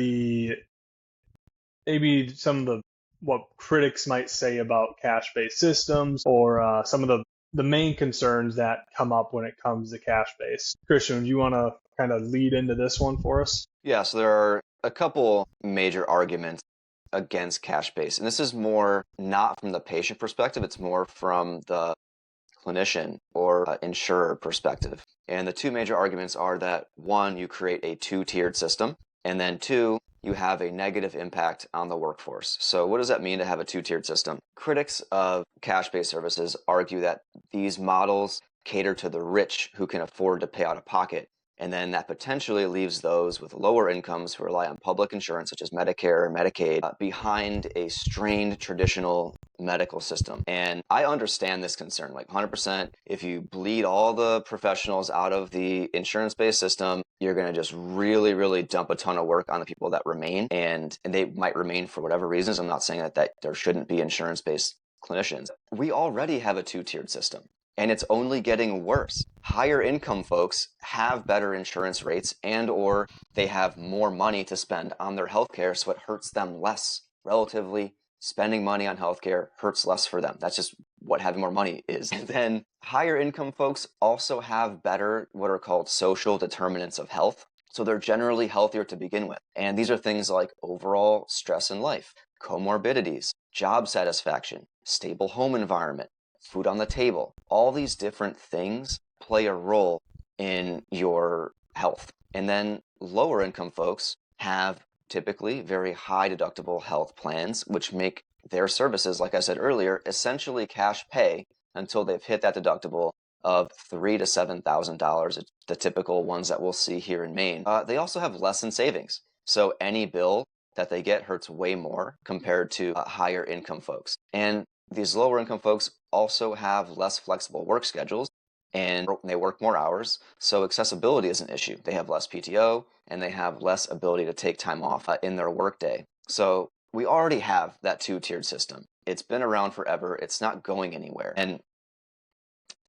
maybe some of what critics might say about cash-based systems, or some of the main concerns that come up when it comes to cash-based. Christian, do you want to kind of lead into this one for us? Yeah, so there are a couple major arguments against cash-based, and this is more not from the patient perspective, it's more from the clinician or insurer perspective. And the two major arguments are that one, you create a two-tiered system, and then two, you have a negative impact on the workforce. So what does that mean to have a two-tiered system? Critics of cash-based services argue that these models cater to the rich who can afford to pay out of pocket, and then that potentially leaves those with lower incomes who rely on public insurance such as Medicare or Medicaid behind a strained traditional medical system. And I understand this concern, like 100%. If you bleed all the professionals out of the insurance-based system, you're going to just really, really dump a ton of work on the people that remain, and they might remain for whatever reasons. I'm not saying that there shouldn't be insurance-based clinicians. We already have a two-tiered system, and it's only getting worse. Higher income folks have better insurance rates and or they have more money to spend on their healthcare, so it hurts them less. Relatively, spending money on healthcare hurts less for them. That's just what having more money is. And then higher income folks also have better what are called social determinants of health. So they're generally healthier to begin with. And these are things like overall stress in life, comorbidities, job satisfaction, stable home environment, food on the table. All these different things play a role in your health. And then lower income folks have typically very high deductible health plans, which make their services, like I said earlier, essentially cash pay until they've hit that deductible of $3,000 to $7,000, the typical ones that we'll see here in Maine. They also have less in savings. So any bill that they get hurts way more compared to higher income folks. And these lower income folks also have less flexible work schedules and they work more hours, so accessibility is an issue. They have less PTO and they have less ability to take time off in their workday. So we already have that two-tiered system. It's been around forever. It's not going anywhere. And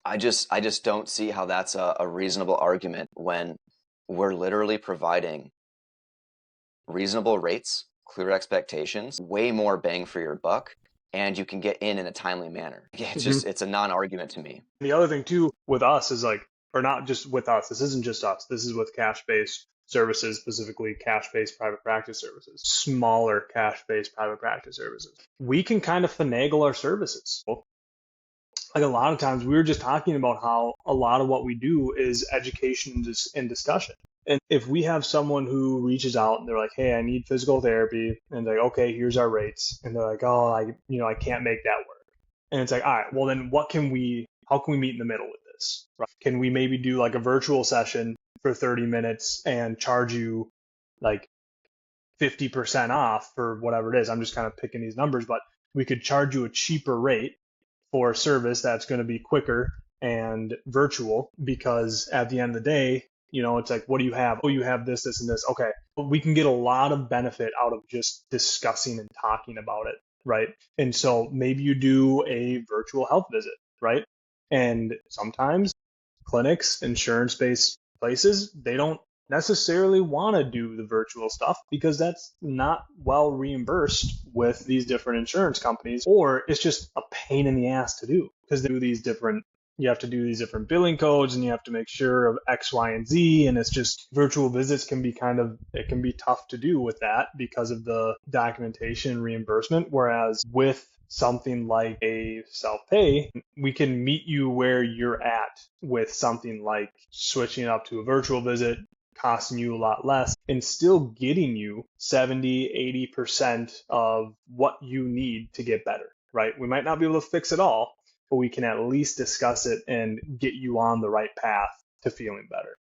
I just don't see how that's a reasonable argument when we're literally providing reasonable rates, clear expectations, way more bang for your buck, and you can get in a timely manner. Yeah, it's a non-argument to me. The other thing too with us is like, or not just with us, this isn't just us, this is with cash based services, specifically cash-based private practice services, smaller cash-based private practice services. We can kind of finagle our services. Like a lot of times we were just talking about how a lot of what we do is education and discussion. And if we have someone who reaches out and they're like, hey, I need physical therapy, and they're like, okay, here's our rates. And they're like, oh, I can't make that work. And it's like, all right, well then how can we meet in the middle with this? Right? Can we maybe do like a virtual session for 30 minutes and charge you like 50% off for whatever it is? I'm just kind of picking these numbers, but we could charge you a cheaper rate for a service that's going to be quicker and virtual, because at the end of the day, it's like, what do you have? Oh, you have this, this, and this. Okay. We can get a lot of benefit out of just discussing and talking about it, right? And so maybe you do a virtual health visit, right? And sometimes clinics, insurance-based places, they don't necessarily want to do the virtual stuff because that's not well reimbursed with these different insurance companies, or it's just a pain in the ass to do because you have to do these different billing codes and you have to make sure of X, Y, and Z. And it's just virtual visits can be it can be tough to do with that because of the documentation and reimbursement. Whereas with something like a self-pay, we can meet you where you're at with something like switching up to a virtual visit, costing you a lot less and still getting you 70, 80% of what you need to get better, right? We might not be able to fix it all, but we can at least discuss it and get you on the right path to feeling better.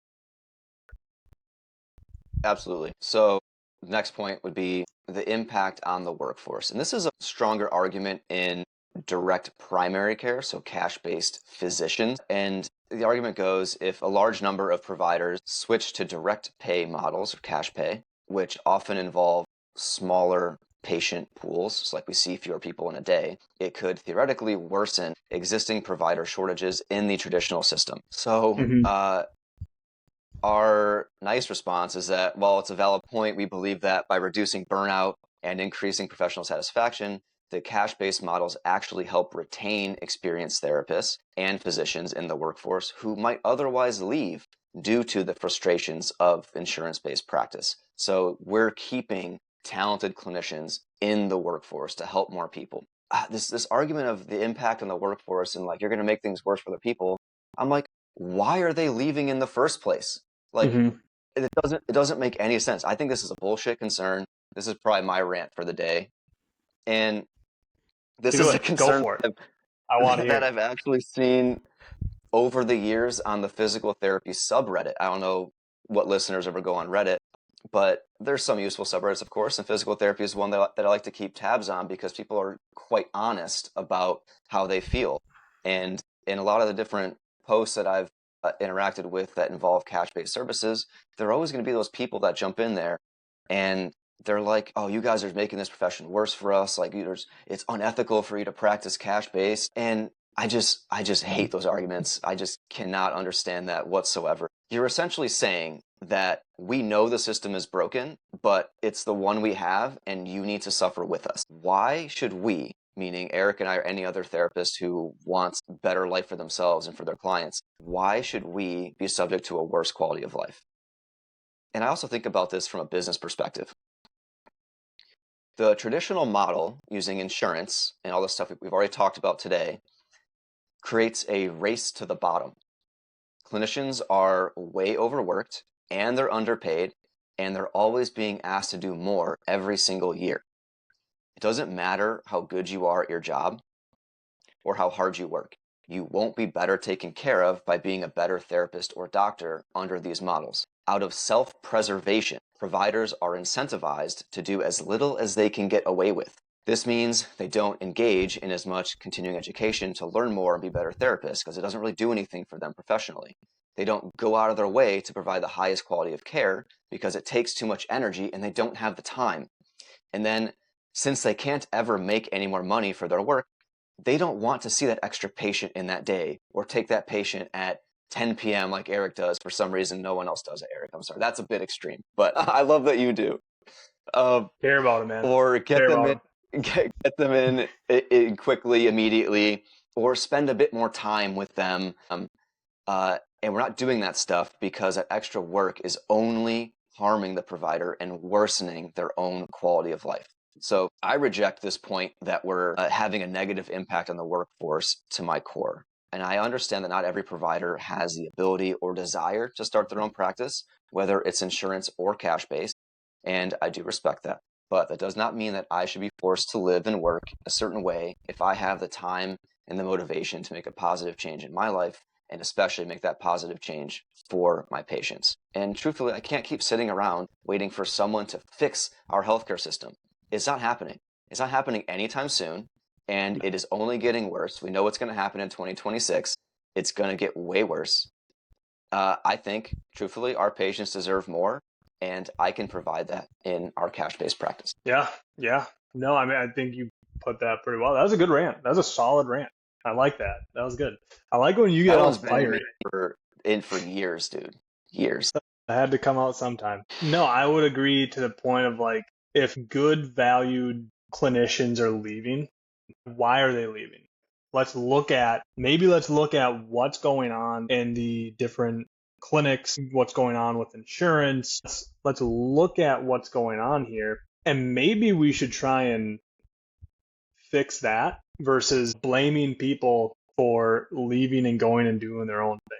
Absolutely. So the next point would be the impact on the workforce. And this is a stronger argument in direct primary care, so cash-based physicians. And the argument goes, if a large number of providers switch to direct pay models or cash pay, which often involve smaller patient pools, so like we see fewer people in a day, it could theoretically worsen existing provider shortages in the traditional system. So our nice response is that, while it's a valid point, we believe that by reducing burnout and increasing professional satisfaction, the cash-based models actually help retain experienced therapists and physicians in the workforce who might otherwise leave due to the frustrations of insurance-based practice. So we're keeping talented clinicians in the workforce to help more people. This argument of the impact on the workforce and like you're going to make things worse for the people, I'm like, why are they leaving in the first place? Like, it doesn't make any sense. I think this is a bullshit concern. This is probably my rant for the day. And this is a concern that I've actually seen over the years on the physical therapy subreddit. I don't know what listeners ever go on Reddit, but there's some useful subreddits, of course, and physical therapy is one that I like to keep tabs on because people are quite honest about how they feel. And in a lot of the different posts that I've interacted with that involve cash-based services, there are always going to be those people that jump in there and they're like, oh, you guys are making this profession worse for us. Like, it's unethical for you to practice cash-based. And I just hate those arguments. I just cannot understand that whatsoever. You're essentially saying that we know the system is broken, but it's the one we have and you need to suffer with us. Why should we, meaning Eric and I or any other therapist who wants better life for themselves and for their clients, why should we be subject to a worse quality of life? And I also think about this from a business perspective. The traditional model using insurance and all the stuff we've already talked about today creates a race to the bottom. Clinicians are way overworked and they're underpaid and they're always being asked to do more every single year. It doesn't matter how good you are at your job or how hard you work. You won't be better taken care of by being a better therapist or doctor under these models. Out of self-preservation, providers are incentivized to do as little as they can get away with. This means they don't engage in as much continuing education to learn more and be better therapists because it doesn't really do anything for them professionally. They don't go out of their way to provide the highest quality of care because it takes too much energy and they don't have the time. And then, since they can't ever make any more money for their work, they don't want to see that extra patient in that day or take that patient at 10 p.m. like Eric does. For some reason, no one else does it, Eric. I'm sorry. That's a bit extreme, but I love that you do. Care about it, man. Or get them in quickly, immediately, or spend a bit more time with them. And we're not doing that stuff because that extra work is only harming the provider and worsening their own quality of life. So I reject this point that we're having a negative impact on the workforce to my core. And I understand that not every provider has the ability or desire to start their own practice, whether it's insurance or cash-based. And I do respect that. But that does not mean that I should be forced to live and work a certain way if I have the time and the motivation to make a positive change in my life, and especially make that positive change for my patients. And truthfully, I can't keep sitting around waiting for someone to fix our healthcare system. It's not happening. It's not happening anytime soon, and it is only getting worse. We know what's going to happen in 2026. It's going to get way worse. I think, truthfully, our patients deserve more, and I can provide that in our cash-based practice. Yeah. No, I mean, I think you put that pretty well. That was a good rant. That was a solid rant. I like that. That was good. I like when you get That all one's been fiery. for years, dude. Years. I had to come out sometime. No, I would agree to the point of like, if good valued clinicians are leaving, why are they leaving? Let's look at what's going on in the different clinics, what's going on with insurance. Let's look at what's going on here. And maybe we should try and fix that versus blaming people for leaving and going and doing their own thing.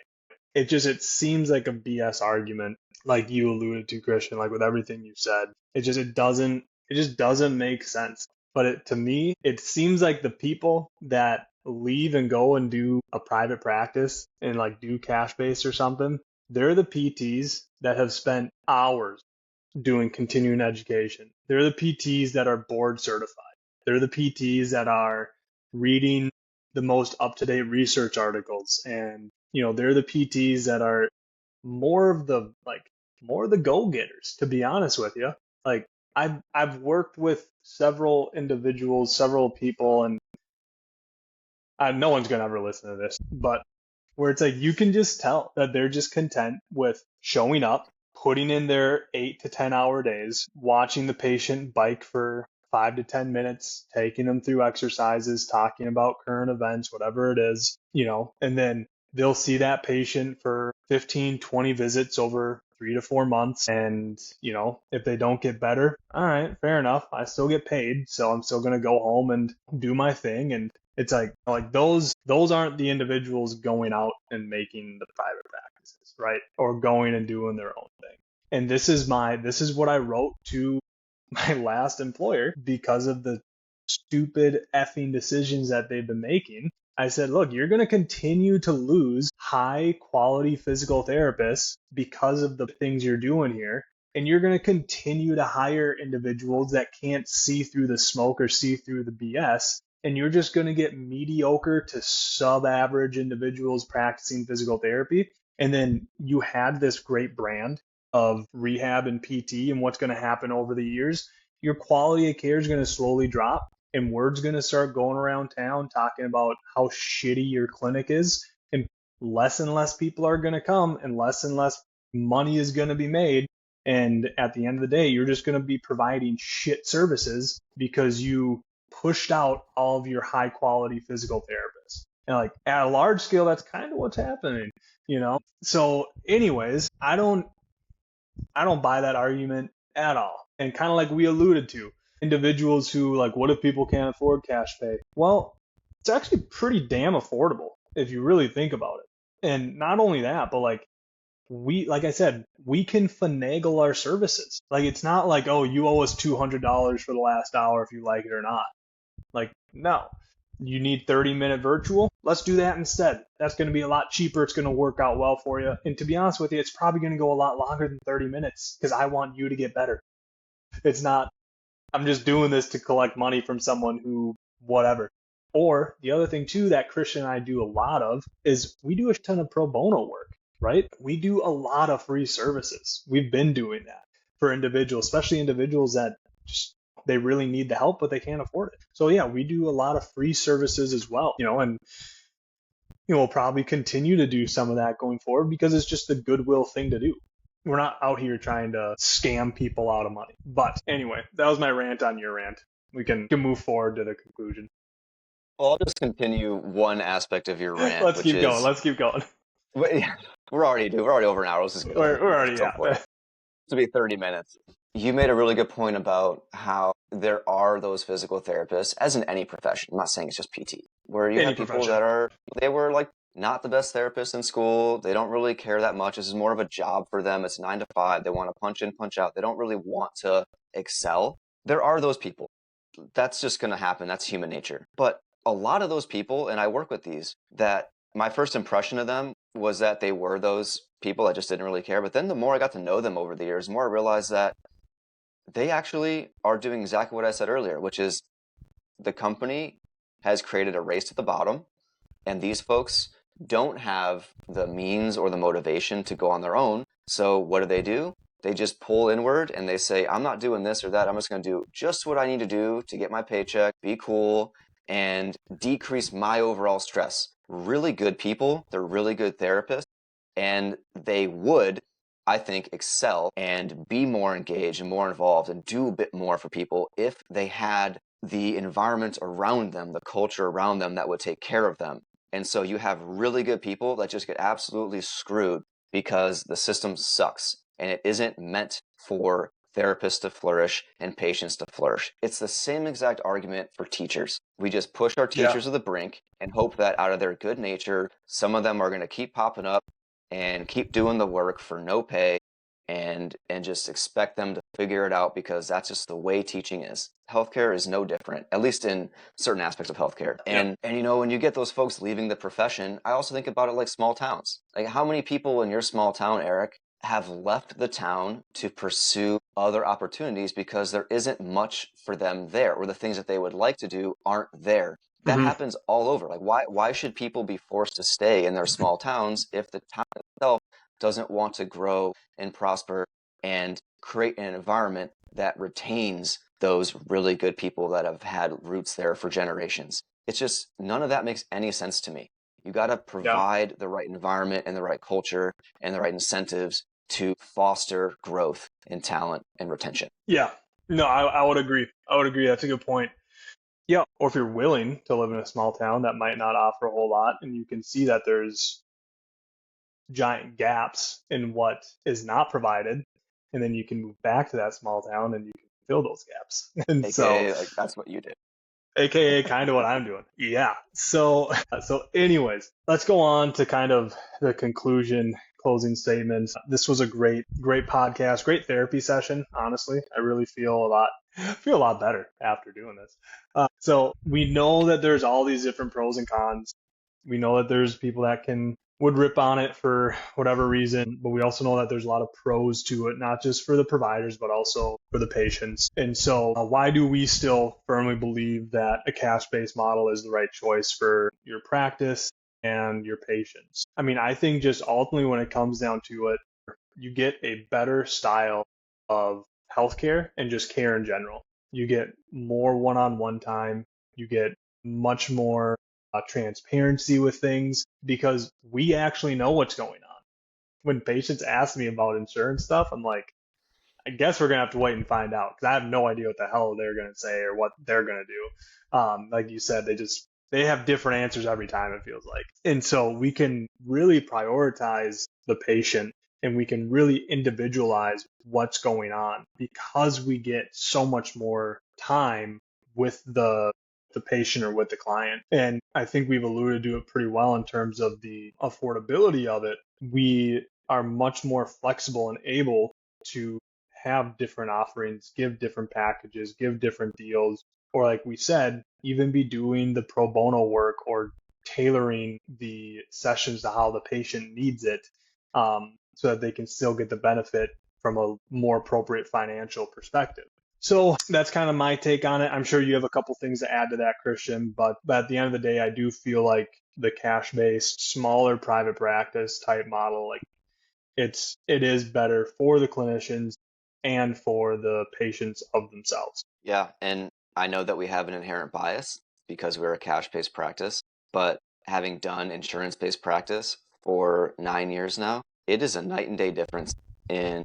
It seems like a BS argument, like you alluded to, Christian, like with everything you said. It just doesn't make sense. But to me, it seems like the people that leave and go and do a private practice and like do cash based or something, they're the PTs that have spent hours doing continuing education. They're the PTs that are board certified. They're the PTs that are reading the most up-to-date research articles, and they're the PTs that are more of the go-getters, to be honest with you. Like I've worked with several individuals, several people, and no one's gonna ever listen to this, but where it's like you can just tell that they're just content with showing up, putting in their 8 to 10 hour days, watching the patient bike for 5 to 10 minutes, taking them through exercises, talking about current events, whatever it is, and then they'll see that patient for 15, 20 visits over 3 to 4 months. And, if they don't get better, all right, fair enough. I still get paid. So I'm still going to go home and do my thing. And it's like those aren't the individuals going out and making the private practices, right? Or going and doing their own thing. And this is what I wrote to my last employer because of the stupid effing decisions that they've been making. I said, look, you're going to continue to lose high quality physical therapists because of the things you're doing here. And you're going to continue to hire individuals that can't see through the smoke or see through the BS. And you're just going to get mediocre to sub-average individuals practicing physical therapy. And then you had this great brand of rehab and PT, and what's going to happen over the years, your quality of care is going to slowly drop, and word's going to start going around town talking about how shitty your clinic is, and less people are going to come, and less money is going to be made. And at the end of the day, you're just going to be providing shit services because you pushed out all of your high quality physical therapists. And like at a large scale, that's kind of what's happening, So anyways, I don't buy that argument at all. And kind of like we alluded to, individuals who like, what if people can't afford cash pay? Well, it's actually pretty damn affordable if you really think about it. And not only that, but like I said, we can finagle our services. Like it's not like, oh, you owe us $200 for the last hour if you like it or not. Like, no. You need 30-minute virtual? Let's do that instead. That's going to be a lot cheaper. It's going to work out well for you. And to be honest with you, it's probably going to go a lot longer than 30 minutes because I want you to get better. It's not, I'm just doing this to collect money from someone who, whatever. Or the other thing too that Christian and I do a lot of is we do a ton of pro bono work, right? We do a lot of free services. We've been doing that for individuals, especially individuals that just they really need the help, but they can't afford it. So yeah, we do a lot of free services as well, and we'll probably continue to do some of that going forward because it's just the goodwill thing to do. We're not out here trying to scam people out of money. But anyway, that was my rant on your rant. We can move forward to the conclusion. Well, I'll just continue one aspect of your rant. Let's keep going. We're already over an hour. Let's just go. We're already, yeah. to be 30 minutes. You made a really good point about how there are those physical therapists, as in any profession. I'm not saying it's just PT, where you Any have people profession. that they were like not the best therapists in school. They don't really care that much. This is more of a job for them. It's 9 to 5. They want to punch in, punch out. They don't really want to excel. There are those people. That's just going to happen. That's human nature. But a lot of those people, and I work with these, that my first impression of them was that they were those people that just didn't really care. But then the more I got to know them over the years, the more I realized that they actually are doing exactly what I said earlier, which is the company has created a race to the bottom, and these folks don't have the means or the motivation to go on their own. So what do? They just pull inward and they say, I'm not doing this or that. I'm just going to do just what I need to do to get my paycheck, be cool, and decrease my overall stress. Really good people. They're really good therapists. And they would, I think, excel and be more engaged and more involved and do a bit more for people if they had the environment around them, the culture around them that would take care of them. And so you have really good people that just get absolutely screwed because the system sucks and it isn't meant for therapists to flourish and patients to flourish. It's the same exact argument for teachers. We just push our Yeah. teachers to the brink and hope that out of their good nature, some of them are going to keep popping up and keep doing the work for no pay and just expect them to figure it out because that's just the way teaching is. Healthcare is no different, at least in certain aspects of healthcare. Yep. And you know, when you get those folks leaving the profession, I also think about it like small towns. Like how many people in your small town, Eric, have left the town to pursue other opportunities because there isn't much for them there, or the things that they would like to do aren't there. That Hmm. happens all over. Like why should people be forced to stay in their small towns if the town itself doesn't want to grow and prosper and create an environment that retains those really good people that have had roots there for generations? It's just none of that makes any sense to me. You got to Yeah. provide the right environment and the right culture and the right incentives to foster growth and talent and retention. Yeah. No, I would agree. I would agree. That's a good point. Yeah. Or if you're willing to live in a small town that might not offer a whole lot, and you can see that there's giant gaps in what is not provided, and then you can move back to that small town and you can fill those gaps. And so, AKA, like that's what you did. AKA kind of what I'm doing. Yeah. So anyways, let's go on to kind of the conclusion, closing statements. This was a great podcast, great therapy session. Honestly, I really feel a lot better after doing this. So we know that there's all these different pros and cons. We know that there's people that would rip on it for whatever reason, but we also know that there's a lot of pros to it, not just for the providers, but also for the patients. And so, why do we still firmly believe that a cash-based model is the right choice for your practice and your patients? I mean, I think just ultimately when it comes down to it, you get a better style of healthcare and just care in general. You get more one-on-one time. You get much more transparency with things because we actually know what's going on. When patients ask me about insurance stuff, I'm like, I guess we're gonna have to wait and find out because I have no idea what the hell they're gonna say or what they're gonna do. Like you said, they have different answers every time it feels like, and so we can really prioritize the patient and we can really individualize what's going on because we get so much more time with the patient or with the client. And I think we've alluded to it pretty well in terms of the affordability of it. We are much more flexible and able to have different offerings, give different packages, give different deals, or like we said, even be doing the pro bono work or tailoring the sessions to how the patient needs it, so that they can still get the benefit from a more appropriate financial perspective. So that's kind of my take on it. I'm sure you have a couple things to add to that, Christian, but at the end of the day, I do feel like the cash-based, smaller private practice type model, like it is better for the clinicians and for the patients of themselves. Yeah, and I know that we have an inherent bias because we're a cash-based practice, but having done insurance-based practice for 9 years now, it is a night and day difference in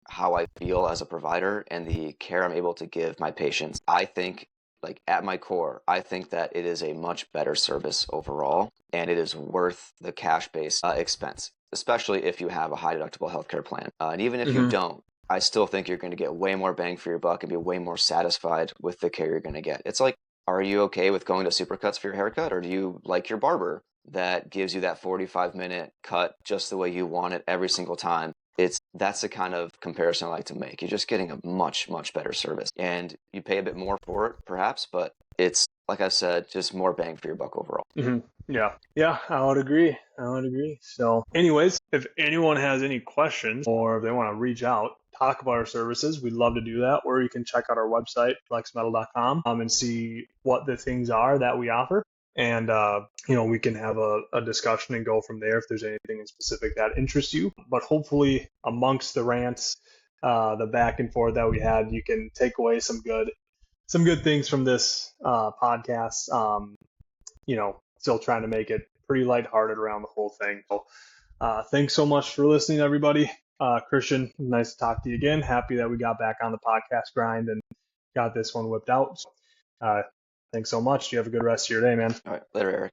how I feel as a provider and the care I'm able to give my patients. I think, like at my core, I think that it is a much better service overall, and it is worth the cash-based expense, especially if you have a high deductible healthcare plan. And even if you Hmm. don't, I still think you're going to get way more bang for your buck and be way more satisfied with the care you're going to get. It's like, are you okay with going to Supercuts for your haircut, or do you like your barber that gives you that 45-minute cut just the way you want it every single time? That's the kind of comparison I like to make. You're just getting a much, much better service, and you pay a bit more for it, perhaps, but it's, like I said, just more bang for your buck overall. Mm-hmm. Yeah, I would agree. So anyways, if anyone has any questions or if they want to reach out, talk about our services, we'd love to do that. Or you can check out our website, flexedmettle.com, and see what the things are that we offer. And, we can have a discussion and go from there if there's anything in specific that interests you. But hopefully amongst the rants, the back and forth that we had, you can take away some good things from this podcast. Still trying to make it pretty lighthearted around the whole thing. So thanks so much for listening, everybody. Christian, nice to talk to you again. Happy that we got back on the podcast grind and got this one whipped out. Thanks so much. You have a good rest of your day, man. All right, later, Eric.